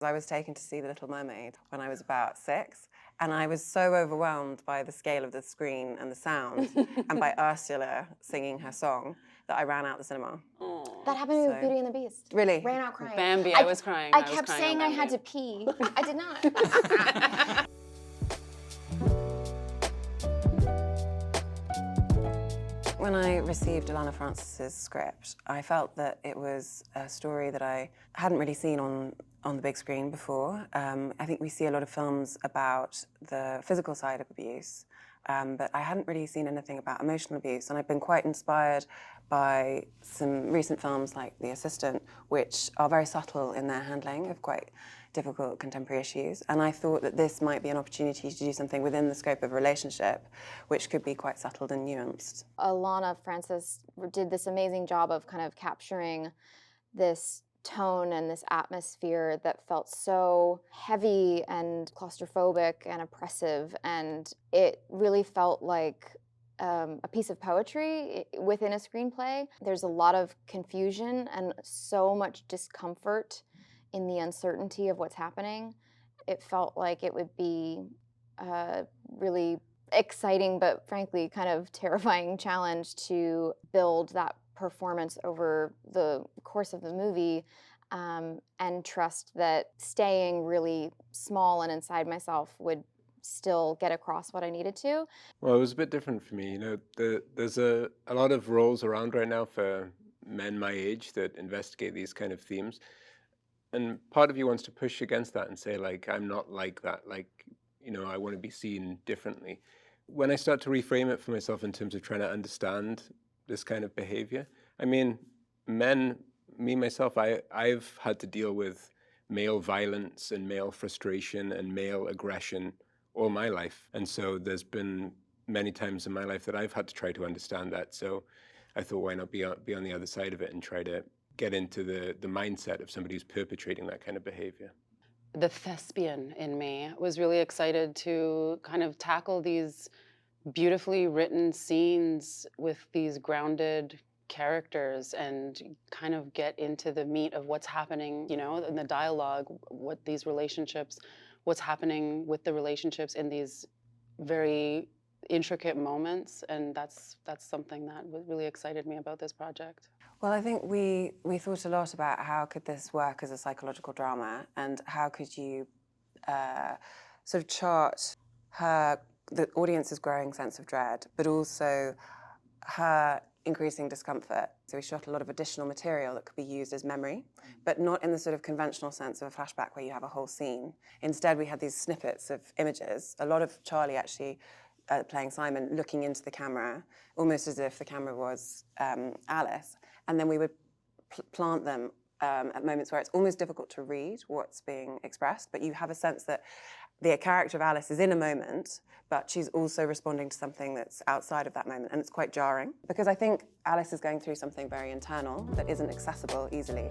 I was taken to see The Little Mermaid when I was about 6, and I was so overwhelmed by the scale of the screen and the sound, and by Ursula singing her song, that I ran out the cinema. That happened to me with Beauty and the Beast. Really? Ran out crying. Bambi, I was crying. I kept saying I had to pee. I did not. When I received Alana Francis's script, I felt that it was a story that I hadn't really seen on the big screen before. I think we see a lot of films about the physical side of abuse, but I hadn't really seen anything about emotional abuse, and I've been quite inspired by some recent films like The Assistant, which are very subtle in their handling of quite difficult contemporary issues. And I thought that this might be an opportunity to do something within the scope of a relationship, which could be quite subtle and nuanced. Alana Francis did this amazing job of kind of capturing this tone and this atmosphere that felt so heavy and claustrophobic and oppressive, and it really felt like a piece of poetry within a screenplay. There's a lot of confusion and so much discomfort in the uncertainty of what's happening. It felt like it would be a really exciting but frankly kind of terrifying challenge to build that performance over the course of the movie, and trust that staying really small and inside myself would still get across what I needed to. Well, it was a bit different for me. There's a lot of roles around right now for men my age that investigate these kind of themes. And part of you wants to push against that and say, like, I'm not like that. Like, I want to be seen differently. When I start to reframe it for myself in terms of trying to understand this kind of behavior, I mean, me, myself, I've had to deal with male violence and male frustration and male aggression all my life. And so there's been many times in my life that I've had to try to understand that. So I thought, why not be on the other side of it and try to get into the mindset of somebody who's perpetrating that kind of behavior. The thespian in me was really excited to kind of tackle these beautifully written scenes with these grounded characters and kind of get into the meat of what's happening, in the dialogue, what's happening with the relationships in these very intricate moments, and that's something that really excited me about this project. Well, I think we thought a lot about how could this work as a psychological drama, and how could you sort of chart the audience's growing sense of dread, but also her increasing discomfort. So we shot a lot of additional material that could be used as memory, but not in the sort of conventional sense of a flashback where you have a whole scene. Instead, we had these snippets of images, a lot of Charlie actually playing Simon looking into the camera, almost as if the camera was Alice. And then we would plant them at moments where it's almost difficult to read what's being expressed, but you have a sense that the character of Alice is in a moment, but she's also responding to something that's outside of that moment, and it's quite jarring. Because I think Alice is going through something very internal that isn't accessible easily.